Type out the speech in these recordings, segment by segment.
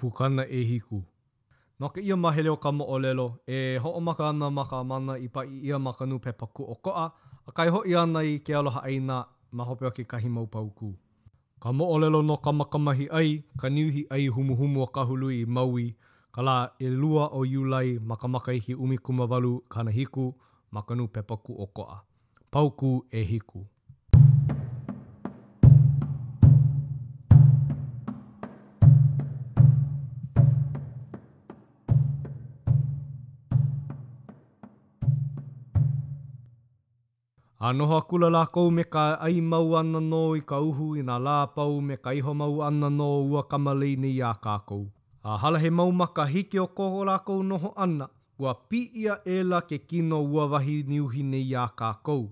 pukana e hiku. No ke ia mahele o ka mo'olelo e ho'omaka ana maka mana I pa I ia maka nu pepa ku o ko'a a kai ho'i ana I ke aloha aina ma hope o ke kahi mau pauku. Ka mo'olelo no ka makamahi ai, ka niuhi ai humuhumu o ka hului I Maui, ka la 2 o Iulai makamaka I ki 18 kana hiku ma ka nu pepa ku o ko'a. Pauku e hiku. A noho akula lākou me ka ai mau ana no I ka uhu I nā lā pau me ka iho mau ana no ua kamalei nei a kākou. A hala he mau maka hike o ko lākou noho ana, ua pi'ia ela ke kino ua wahi niuhi nei a kākou.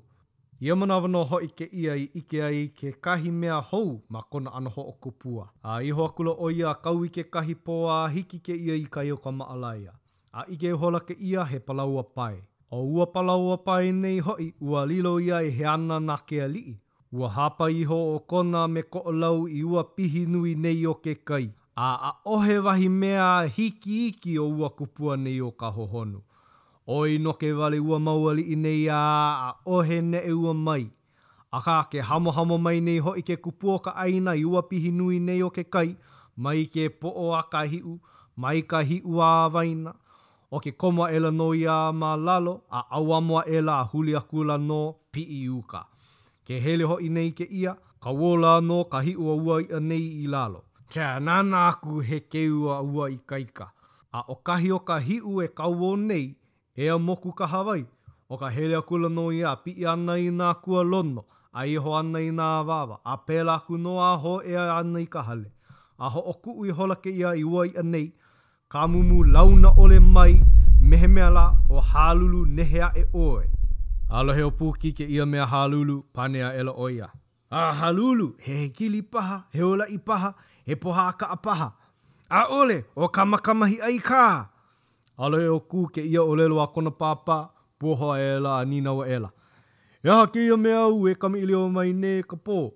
Ia manawa no hoi ke ia I ike ai ke kahi mea hou ma kona ana ho o kupua. A iho akula o ia kau I ke kahi poa hiki ke ia I kai o ka maalaia. A ike hola ke ia he palaua pai. O ua palaua pai nei hoi, ua lilo ia he ana na ke ali'i. Ua hapa iho o kona me ko'olau I ua pihi nui nei o ke kai. A ohe wahi mea hiki iki o ua kupua nei o ka hohonu. Oi no ke wale ua mauali'i nei a ohe ne e ua mai. Aka ke hamo mai nei hoi ke kupua ka aina I ua pihi nui nei o ke kai, mai ke po'o a ka hi'u, mai ka hi'u a waina. O ke koma ela no ia ma lalo, a awamoa ela a huli akula no pi'i uka. Ke hele hoi nei ke ia, ka wola no ka hi'u a ua ia nei I lalo. Tia nana aku he keu a ua I kaika. A o kahi o ka hi'u e kauo nei, ea moku ka Hawaii. O ka hele akula no ia, pi'i ana I nā kua lono, a iho ana I nā wawa, a pēla aku no a ho ea ana I ka hale. A ho o ku'u I hola ke ia I ua ia nei, ka mumu launa ole mai, mehemea la o hālulu nehea e oe. Alohe o puki ke ia mea hālulu, panea ela oia. A hālulu, he kili paha, he ola I paha, he poha ka a paha. A ole, o ka makamahi ai kā. Alohe o ku ke ia o lelo a kona pāpā, poha ela a nina wa ela. Ia ke ia mea au e kama ilio mai ne ka pō.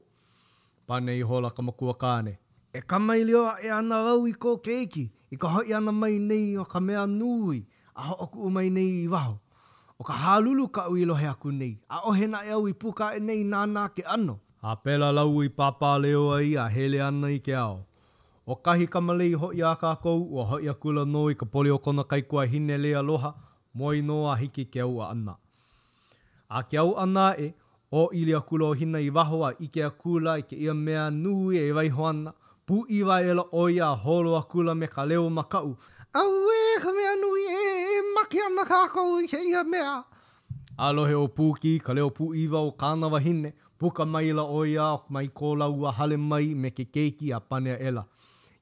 Pane I hola ka makua kāne. E kama ilio e ana wau I ko keiki. I ka hoi ana mai nei o ka mea nui. A ho oku mai nei I waho. O ka hālulu ka ui lohe aku nei. A ohe na e au I puka e nei nānā ke ano. A pēla lau I pāpā leo ai a hele ana I ke ao. O kahi kamalei hoi a kākou, ua hoi a kula no I ka poli o kona kaikua hine lea aloha, moi no a hiki ke au a ana. A ke au ana e, o ili a kula o hina I waho a ike a kula I ke ia mea nui e waiho ana, pu iwa ela oia a holo a kula me ka leo makau. Aue, ka mea nui e maki ana kākou I ke ia mea. Alohe o puki, ka leo pu iwa o kāna wahine, puka maila oia mai ko lau a hale mai me ke keiki a panea ela.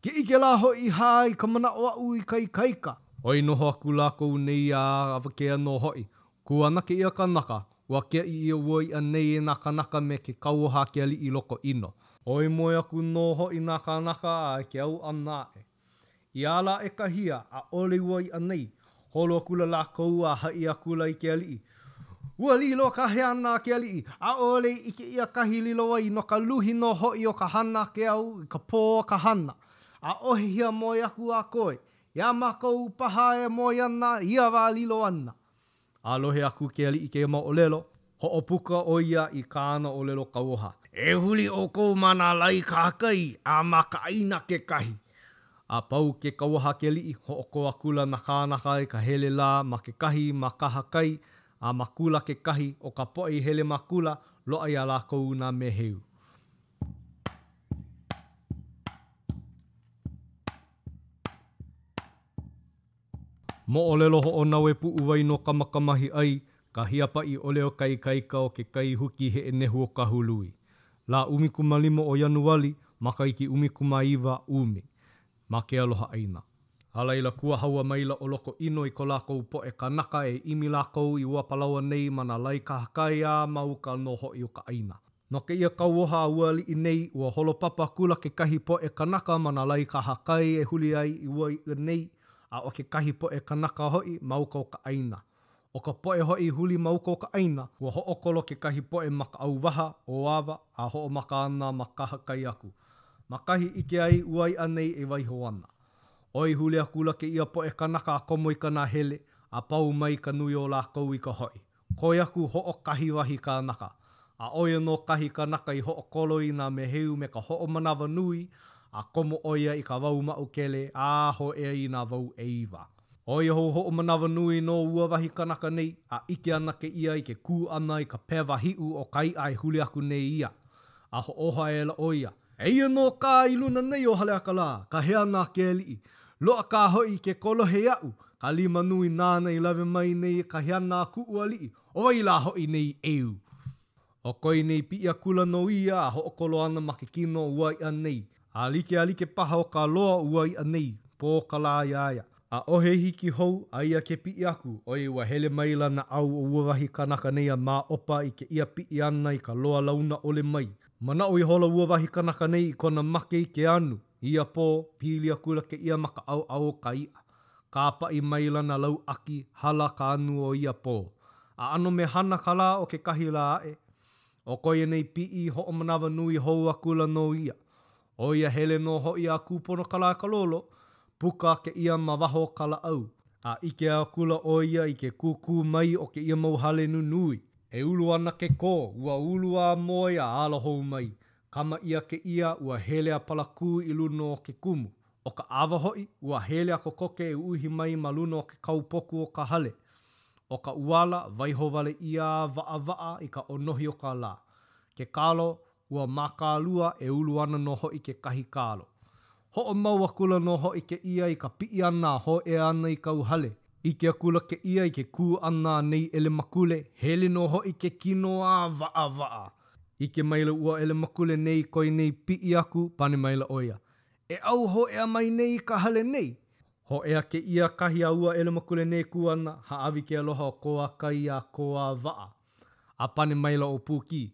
Ke ike la hoi hai ka mana o au I kai kaika. Oi noho aku lākou nei a awakea no hoi. Kua nake ia ka naka, ua kia I ia ua ia nei e nā kanaka me ke kauoha ke ali I loko ino. Oi moe aku no hoi nā kanaka a ke au ana e. I ala e kahia a ole ua ia nei. Holo akula lākou a hai akula I ke ali. Ua lilo ka he ana ke ali. A ole I ke ia kahi lilo ai no ka luhi no hoi o ka hana ke au I ka pō ka hana. A ohe hia moe aku a koe. Ia makou paha e moe ana, ia wā lilo ana. Alohe aku ke ali I ke ma o lelo. Ho'opuka o ia I ka ana o lelo kauoha. E huli o kou mana lai kākai, a maka aina ke kahi. A pau ke kauoha ke li ho'oko akula na kānaka I ka hele la ma ke kahi ma kaha kai, a makula ke kahi o ka po'i hele makula, loa ia lākou na meheu. Mo o lelo ho o nawe pu'u wai no ka makamahi ai, ka hiapa I ole o kai kaika o ke kai huki he e nehu o ka hului. La 15 o Januari, maka I ki 12 umi, ma ke aloha aina. Alaila kua haua maila o loko ino I ko lākou po e kanaka e imi lākou I ua palaua nei mana lai ka hakai a mauka no hoi o ka aina. No ke ia kauoha a ua li I nei ua holo papa kula ke kahi po e kanaka mana lai ka hakai e huli ai I ua I nei, a o ke kahi po e kanaka hoi mauka o ka aina. O ka poe hoi huli mauka o ka aina, ua ho'okolo ke kahi poe maka au waha o awa a ho'o maka ana maka hakai aku. Makahi ike ai uai anei e waiho ana. Oi hulia kula ke ia po e kanaka a komo I kana hele, a pau mai ka nui o lākou I ka hoi. Ko iaku ho'o kahi wahi kanaka. A oia no kahi kanaka I ho'o kolo I nā me heu me ka ho'o manawa nui, a komo oia I ka wau mao kele, a ho ea I nā wau eiwa. Oia ho'o manawa nui no ua wahi kanaka nei, a ike ana ke ia I ke kū ana I ka pewa hiu o kai ai huli aku nei ia. A ho oha e la oia. E ia no ka I luna nei o hale akala, ka hea nā ke li. Loa ka hoi ke kolohe au, ka lima nui nāna I lawe mai nei ka hea nā kuua li. Oi la hoi nei eu. O koi nei pi ia kula no ia a ho kolo ana ma ke kino ua I anei. A like paha o ka loa ua I anei, po ka la iaia. A ohe hiki hou a ia ke pi aku, oi ua hele maila na au o ua wahi kanaka nei a mā opa I ke ia pi ana I ka loa launa ole mai. Mana o I hola ua wahi kanaka nei I kona make I ke anu. Ia po, pili a kula ke ia maka au ka ia. Ka pa I maila na lau aki hala ka anu o ia po. A ano me hana ka la o ke kahi la ae. O koia nei pi ho'o manawa nui hou a kula no ia. O ia hele no hoi a kūpono ka la ka lolo, puka ke ia ma waho ka la au. A ike a kula o ia I ke kūkū mai o ke ia mauhale nui. E ulu ana ke ko, ua ulu a moe a ala hou mai. Kama ia ke ia, ua hele a palakū I luno o ke kumu. O ka awa hoi, ua hele a kokoke e uhi mai ma luno o ke kaupoku o ka hale. O ka uala, waiho wale ia waa I ka onohi o ka la. Ke kalo, ua makalua e ulu ana no hoi ke kahi kalo. Ho'o mau akula no hoi ke ia I ka pii ana ho e ana I kau hale. I ke akula ke ia I ke kū ana nei ele makule, hele no hoi ke kino a waa. I ke maila ua ele makule nei koi nei pii aku, pane maila oia. E au ho ea mai nei ka hale nei. Ho ea ke ia kahi a ua ele makule nei ku ana, haawi ke aloha o koa kai a koa waa. A pane maila o puki.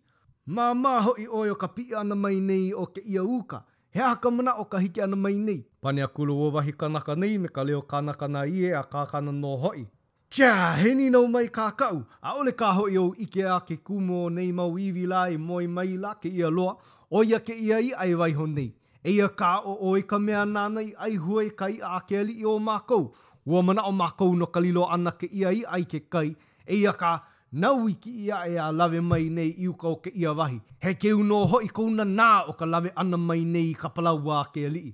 Mā hoi oi o ka pii ana mai nei o ke ia uka. He haka mana o ka hiki ana mai nei. Pane a kulu o wahi kanaka nei me ka leo kanaka na ie a kākana no hoi. Tia, he ni nau mai kākau. A ole ka hoi o ike a ke kumo nei mau iwi la I moi mai la ke ia loa. O ia ke ia I ai waiho nei. E ia ka o oi ka mea nānai ai huai kai a ke ali I o mākou. Ua mana o mākou no ka lilo ana ke ia I ai ke kai. E ia ka nau I ki ia e a lawe mai nei I uka o ke ia wahi. He ke uno hoi kouna nā o ka lawe ana mai nei ka palau a ke ali.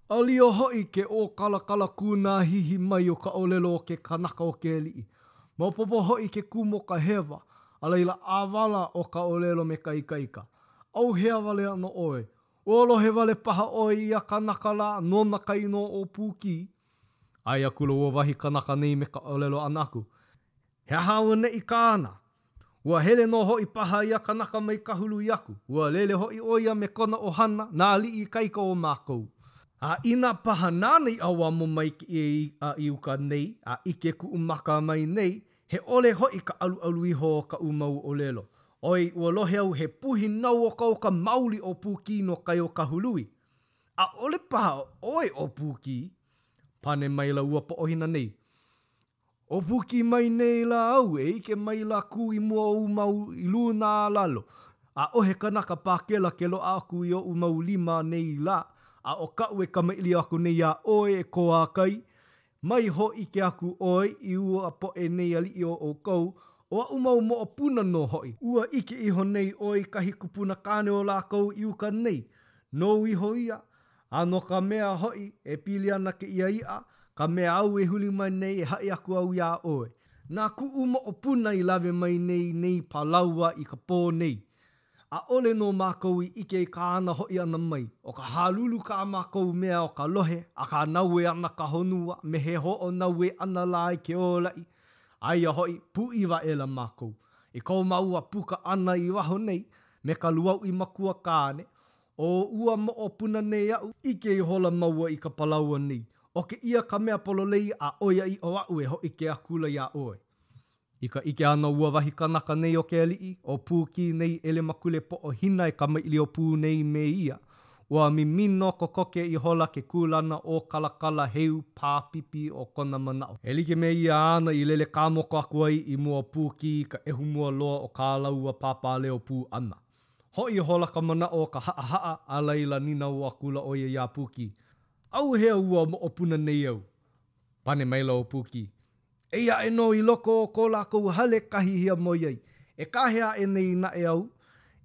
Ali o hoi ke o kala kuna hihi mai o ka olelo o ke kanaka o ke ali. Maupopo hoi ke kumo ka hewa. A leila awala o ka olelo me kaikaika. Au hea wale ano oe. Olo he wale paha oi I a kanaka la nona kaino o puki. Ai a kula ua wahi kanaka nei me ka olelo anaku. He hawa ne I kāna. Ua hele no hoi paha I a kanaka mai ka hulu I aku. Ua lele hoi oia me kona o hana nā li I kaika o mākou. A ina paha nānei awa mo mai ki a iuka nei, a ike ku umaka mai nei, he ole hoi ka alu iho ka umau o lelo. Oi ua lohe au he puhi nau o ka mauli o puki no kai o ka hului. A ole paha oi o puki, pane maila ua po ohina nei. O puki mai nei la au e ike mai la ku I mua o umau I luna lalo. A ohe kanaka pākela ke lo aku I o umau lima nei la. A o kau e kamaili aku nei a oe e koa kai. Mai ho ike aku oi I ua po e nei ali o kou. O a umau mo o puna no hoi. Ua ike iho nei oi kahi kupuna kāne o lākou I uka nei. No iho ia. Ano ka mea hoi e pili ana ke ia, ka mea au e huli mai nei e hai aku au ia oe. Nā ku umo o puna I lawe mai nei palaua I ka pō nei. A ole no mākou I ike I ka ana hoi ana mai. O ka hālulu ka mākou mea o ka lohe, a ka naue ana ka honua, me he ho o naue ana la I ke olai. Ai a hoi pu iwa e la mākou. I kou maua puka ana I waho nei, me ka luau I makua kāne. O ua mo o puna nei au, ike I hola maua I ka palaua nei. O ke ia ka mea pololei a oia I o au e hoi ke akula ia oe. I ka ike ana ua wahi kanaka nei o ke alii, o pūki nei ele makule po o hina e ka maili o pū nei me ia. Ua mimino ko koke I hola ke kūlana o kalakala heu pāpipi o kona manao. E like me ia ana I lele kāmoko aku ai I mua pūki ka ehu mua loa o kā laua pāpāle o pū ana. Hoi hola ka manao o ka haa a leila nina o akula o ia pūki. Au hea ua mo opuna nei au. Pane maila o Puki. Eia e no I loko o ko lākou hale kahi hia mo iai. E kāhea e nei na e au.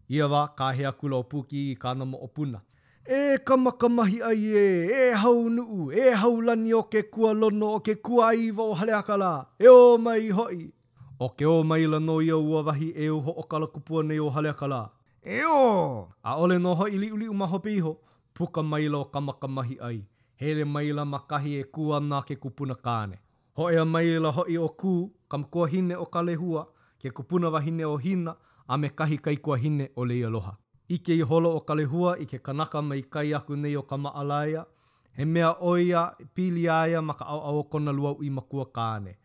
Ia wā kāhea kula o Puki I kāna mo opuna. E kamakamahi ai e hau nuu, e hau lani o ke kua lono, o ke kua iwa o hale akala. E o mai hoi. O ke o maila no ia ua wahi e uho o kala kupua nei o hale akala. E o! A ole no hoi liu liu mahope iho. Puka maila o kamakamahi ai. Hele maila makahi e kua nā ke kupuna kāne. Hoea maila hoi o kū, kam kua hine o ka lehua, ke kupuna wahine o hina, a me kahi kai kua hine o le aloha. Ike I holo o ka lehua, I ke kanaka mai kai aku nei o ka maalaia, he mea oia, pili aia, maka au au kona luau I makua kāne.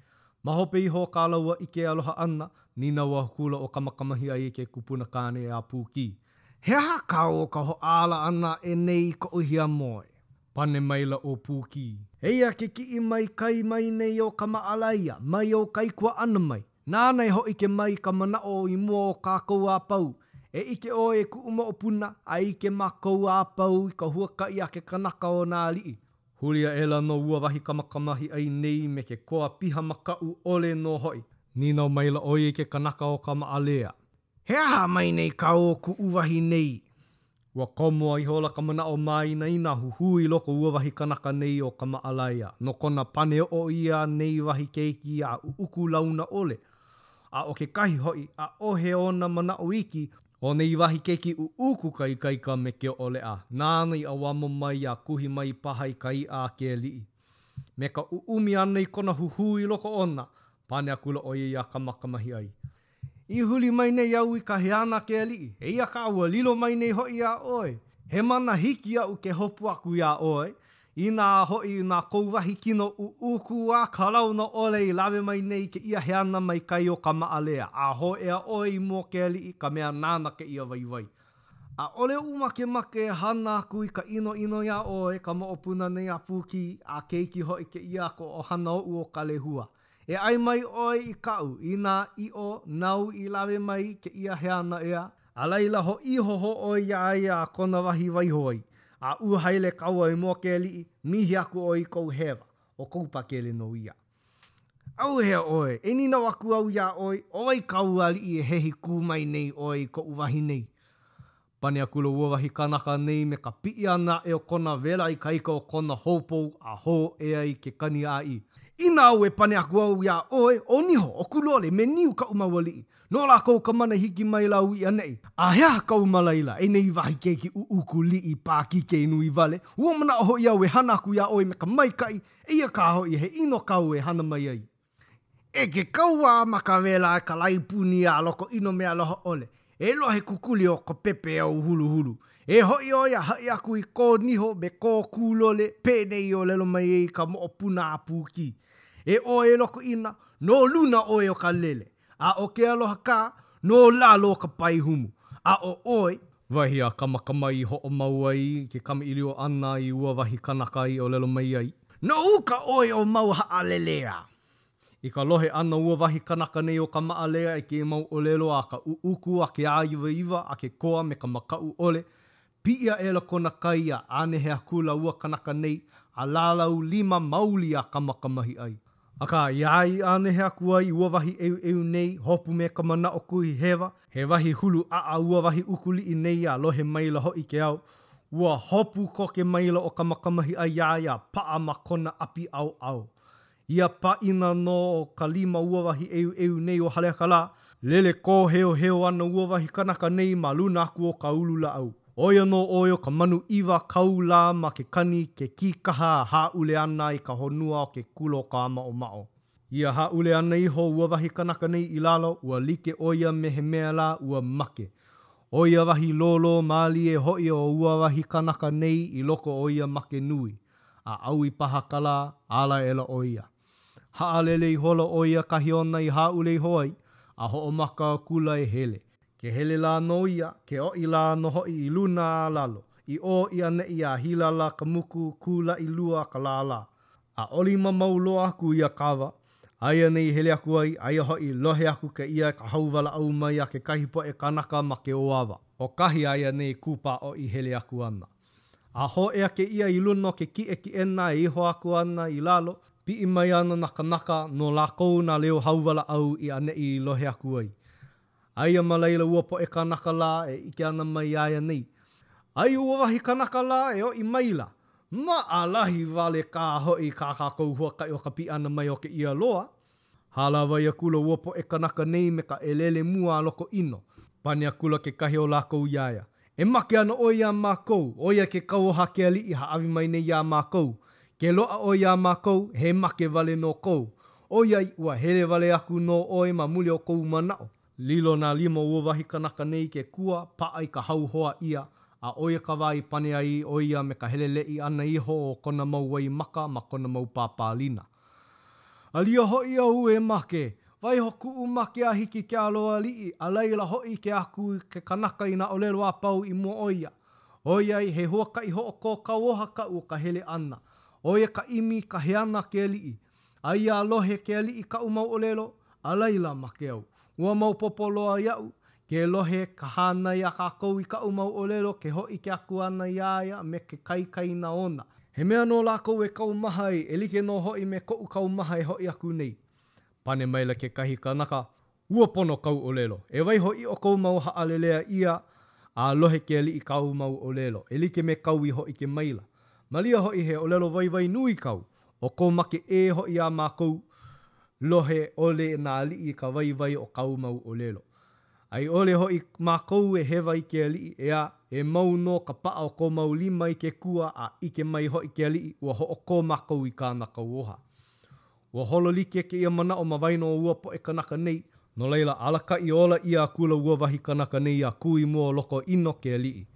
Mahope iho ka laua ike aloha ana, nina ua kula o kamakamahi ai ke kupuna kāne a Puki. He aha ka o ka ho ala ana e nei ko uhia moe. Pane maila o Puki. Eia ke ki mai kai mai nei o ka maalaia, mai o kai kua ana mai. Nānei ho ike mai ka mana o I mua o kākou a pau. E ike o e kuuma o puna, a ike makou a pau I ka huakai a ke kanaka o nā lii. Huria ela no ua wahi kamakamahi ai nei me ke koa piha makau ole no hoi. Nina maila oi ke kanaka o ka maalea. He aha mai nei ka o ku uwahi nei. Ua komoa I hola ka mana o mai na ina huhui loko ua wahi kanaka nei o ka maalaia. No kona pane o ia nei wahi keiki a uku launa ole. A o ke kahi hoi a ohe ona mana o iki o nei wahi keiki uku kai ka me ke ole a. Nānei a wamo mai a kuhi mai pahai kai a ke lii. Me ka uumi ana I kona huhui loko ona, pane akula o ia kamakamahi ai. I huli mai nei au I ka heana ke lii, e ia ka ua lilo mai nei hoi a oe. He mana hiki au ke hopu aku ia oe, I nā hoi nā kouwahi kino uku a karau na ole I lawe mai nei ke ia heana mai kai o ka maalea. A ho ea oe I mua ke lii ka mea nāna ke ia waiwai. A ole umake hana aku I ka ino ia oe ka moopuna nei a Puki a keiki hoi ke ia ko o hana o ka lehua. E ai mai oe I kau, I nā I o nau I lawe mai ke ia heana ea. A laila ho iho ho oe ia a kona wahi waihoai. A uhaile kaua I mua ke lii, mihi aku o I kou hewa, o kou pakele no ia. Au hea oe, e nina waku au ia oe, oe kaua lii e hehi kūmai nei oe I ko uwahi nei. Pane akula ua wahi kanaka nei me ka pii ana e o kona vela I kaika o kona hopo a ho ea I ke kani a I. Ina au e pane aku au ia oe, o niho, o kulole, me niu ka umawali. No la kou ka mana hiki mai lau I anei. A hea ka umalaila, e nei wahi keiki uuku li I pāki ke inu I vale. Ua mana oho ia we hana aku ia oe me ka maikai, e ia ka hoi he ino kau e hana mai ai. E ke kaua maka vela ka laipuni a loko ino mea loho ole. E lohe kukuli o ko pepe au hulu hulu. E hoi oia hai aku I ko niho me ko kulole pēnei o lelo mai ei ka moopuna a Puki. E oe loko ina, no luna oe o ka lele. A o ke aloha ka, no lalo ka pai humu. A o oe, wahi a kamakamai ho o mau ai, ke kama ili o ana I ua wahi kanaka I o lelo mai ai. No uka oe o mau haa lelea. I ka lohe ana ua wahi kanaka nei o ka maalea e ke mau o lelo a ka uuku a ke aiwa iwa a ke koa me ka makau ole. Pia e la kona kai a ane hea kula ua kanaka nei a lalau 5 mauli a kamakamahi ai. Aka iai ane hea kuai ua wahi eu nei hopu me ka mana o kuhi hewa. He wahi hulu a ua wahi ukuli I nei a lohe maila hoi ke au. Ua hopu koke maila o kamakamahi ai a paa ma kona api au. Ia paina no ka 5 ua wahi eu nei o hale akala. Lele ko heo ana ua wahi kanaka nei ma luna aku o ka ulula au. Oia no oio ka manu iwa kaula ma ke kani ke kikaha haule ana I ka honua o ke kulo ka ama o mao. Ia haule ana iho ua wahi kanaka nei I lalo ua like oia me he mea la ua make. Oia wahi lolo mali e hoi o ua wahi kanaka nei I loko oia make nui. A au I paha kala ala ela oia. Haalele I holo oia kahi ona I haule I hoai, a ho o maka kula e hele. Ke hele la no ia, ke oi la no hoi I luna a lalo. I o ia ne ia hilala ka muku kula I lua ka la. A oli mamau lo aku ia kawa, aia nei hele aku ai, aia hoi lohe aku ke ia ka hauwala au mai a ke kahi po e kanaka ma ke oawa. O kahi aia nei kupa o I hele aku ana. A ho ea ke ia I luno ke ki ena e iho aku ana I lalo, pi I mai ana naka no lākou na leo hauwala au I ane I lohe aku ai. Aia malaila ua po e kanaka la e ike ana mai aia nei. Ai ua wahi kanaka la e o I maila. Ma alahi vale ka hoi ka kākou hua kai o ka pi ana mai o ke ia loa. Hala vai akula ua po e kanaka nei me ka elele mua loko ino. Pane akula ke kahi o lākou iaia. E make ana o ia mākou, o ia ke kauoha ke ali I haawi mai nei ia mākou. Ke loa o ia mākou, he make vale no kou. O ia ua hele vale aku no oe ma muli o kou manao. Lilo na lima ua wahi kanaka nei ke kua, paai ka hauhoa ia, a oia ka wai pane ai o ia me ka hele lei ana iho o kona mau wai maka ma kona mau pāpālina. Alia hoi au e make, vai hoku u make a hiki ke aloa lii, a leila hoi ke aku ke kanaka I na olelo a pau I mua oia. Oia he huakai ho o ko kauoha ka u ka hele ana. Oia ka imi ka heana ke lii. Aia alohe ke lii ka u mau olelo, a leila make au. Ua mau popoloa iau, ke lohe ka hana ia ka kou I ka u mau olelo ke hoi ke aku ana iaia me ke kai na ona. He mea no lākou e kau maha e like no hoi me kou kau maha e hoi aku nei. Pane maila ke kahi kanaka, ua pono kau olelo. E vai hoi o kou mau haalelea ia, a lohe ke li I kau mau olelo. E like me kau I hoi ke maila. Malia hoi he olelo vai nui kau. O kou make e hoi a mākou, lohe ole na li I ka vai o kau mau olelo. Ai ole hoi mākou e hewa I ke li ea e mau no ka paa o kou mau lima I ke kua a ike mai hoi ke li ua ho o kou mākou I kāna kauoha. Ua holo like ke ia mana o mawaino ua po e kanaka nei, no leila alaka I ola ia kula ua wahi kanaka nei a kui mua o loko ino ke li.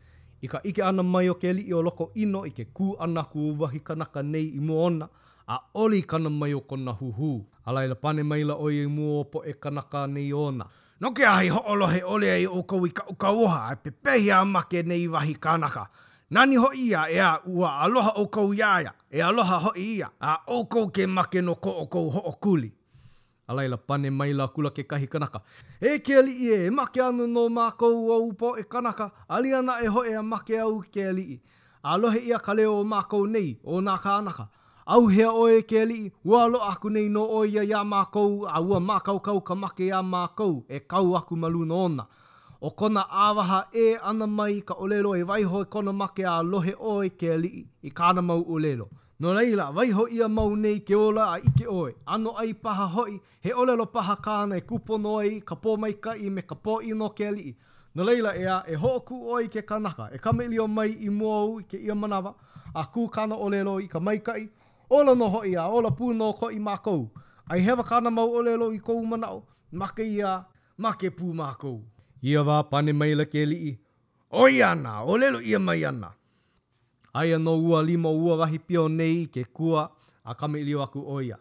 I ka ike ana mai o ke li o loko ino I ke ku ana ku wahi kanaka nei I mua ona, a oli kana mai o kona huhu. A leila pane maila o I mua o po e kanaka nei ona. No ke ahi ho'olohe ole ai o kou I kauoha, e pepehi a make nei wahi kanaka. Nani ho ia ea ua aloha o kou iaia, e aloha ho ia, a o kou ke make no ko o kou ho o kuli. A leila pane maila kula ke kahi kanaka. E ke li e make anu no mākou au po e kanaka, aliana e ho e a make au ke li. A alohe ia ka leo o mākou nei, o nā kānaka. Au hea oe ke li, ua alo aku nei no oia ia mākou, a ua mākaukau ka make ia mākou, e kau aku maluna ona. O kona āwaha e ana mai ka olelo e waiho e kona make a lohe oe ke li I kāna mau olelo. No leila, waiho ia mau nei ke ola a ike oe. Ano ai paha hoi, he olelo paha kāna e kupono ai, ka pō mai kai me ka pō ino ke li. No leila ea, e hooku oi ke kanaka, e kamelio mai I mua au ke ia manawa, a ku kāna olelo I ka mai kai, ola no hoi a, ola pū no ko I mākou. Ai hewa kāna mau olelo I kou manao, make ia, make pū mākou. Ia wā pane maila ke li. Oi ana, olelo ia mai ana. Aia no ua lima ua wahi pio nei ke kua a kamelio aku oia.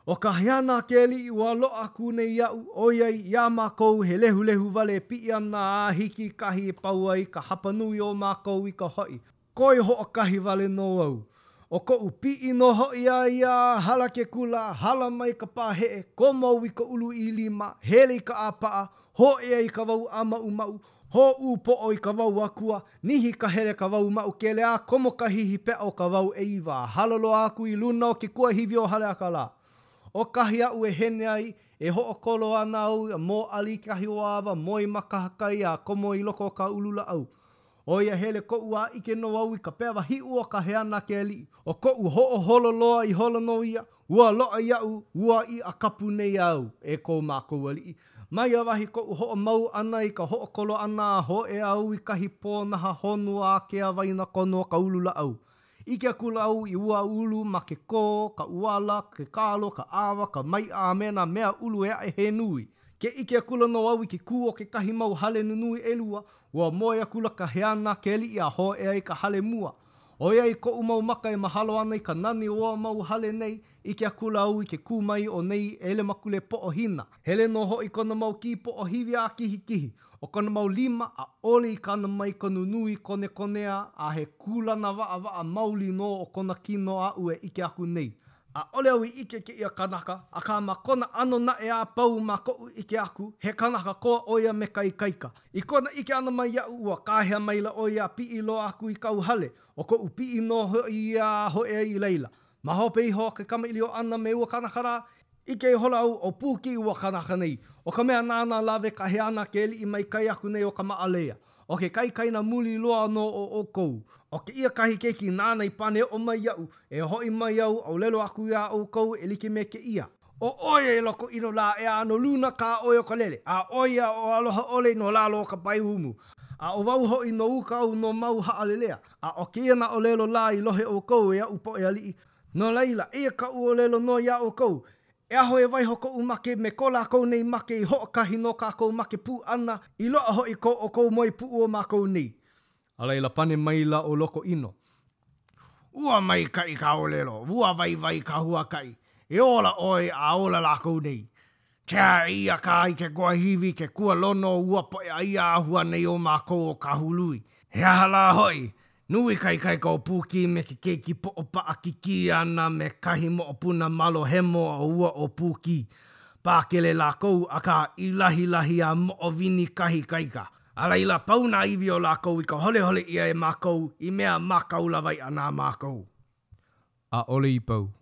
O ka heana ke li ua lo aku nei iau oia ia mākou he lehu vale pi ana a hiki kahi e pau ai ka hapanui o mākou I ka hoi. Koi ho o kahi vale no au. O ko upi no hoi a ia hala ke kula, hala mai ka pāhe, ko mau I ka ulu I lima, hele I ka apaa, ho ea I ka wau ama umau, ho upo o I ka wau akua, nihi ka hele ka wau mau ke lea, komo ka hihi pea o ka wau e iwa, halolo aku I luna o ke kua hivi o hale aka la. O kahi au e hene ai, e ho o kolo ana au, mo ali kahi o awa, mo I makahakai a komo I loko ka ulula au. O ia hele ko ua ike no au I ka pewa hiu o ka heana ke li. O ko u ho o holo loa I holo no ia, ua loa iau, ua I a kapu nei au, e ko mākou ali. Mai a wahi ko u ho o mau ana I ka ho o kolo ana ho e au I kahi pōnaha honu a ke a waina kono ka ulula au. Ike kula au I ua ulu ma ke ko, ka uala, ke kālo, ka awa, ka mai a mena mea ulu ea e he nui. Ke ike kula no au I ke ku o ke kahi mau hale nunui elua, ua moe kula ka heana ke li a ho e ai ka hale mua. O ia I ko u mau maka e mahalo ana I ka nani o mau hale nei, ike kula au I ke ku mai o nei ele makule po o hina. Hele no ho I kona mau ki po o hivi a kihi. O kona mau lima a ole I kana mai konu nui kone konea a he kula na waa mauli no o kona kino a ue ike aku nei. A ole au I ike ke ia kanaka, a ka makona ano na e a pau ma kou ike aku, he kanaka koa oia me kai kaika. I kona ike ana mai au ua kāhea maila oia pi lo aku I kau hale, o ko upi no ho ia ho e I leila. Ma hope I ho ke kama ili o ana me ua kanaka rā, ike I hola au o pūki ua kanaka nei. O ka mea nāna lawe ka he ana ke li I mai kai aku nei o ka maalea. O ke kai kaina muli loa no o kou. O ke ia kahi keiki nāna I pane o mai au, e hoi mai au au lelo aku ia o kou e like me ke ia. O oia e loko ino la e ano luna ka oia ka lele. A oia o aloha ole no lalo ka pai umu. A o wau hoi no uka au no mau haalelea. A o ke ia na o lelo la I lohe o kou e a upo e alii. No leila, ia ka u o lelo no ia o kou. E aho e waiho ko umake me ko la kou nei make I ho'okahi no ka kou make pu ana I loa hoi ko o kou moi pu o ma kou nei. A leila pane maila o loko ino. Ua mai kai ka o lelo, ua vai ka hua kai. E ola oi a ola la kou nei. Tea ia ka ai ke goa hivi ke kua lono ua po e ia ahua nei o ma kou o ka hului. He aha la hoi. Nui kai ka o pūki me ke keiki po o pa a kiki ana me kahi mo o puna malo hemo o ua o pūki. Pākele la kou a ka ilahi a mo o vini kahi kaika. A leila pauna iwi o la kou I ka hole ia e ma kou I mea ma kaula vai ana ma kou. A ole I pau.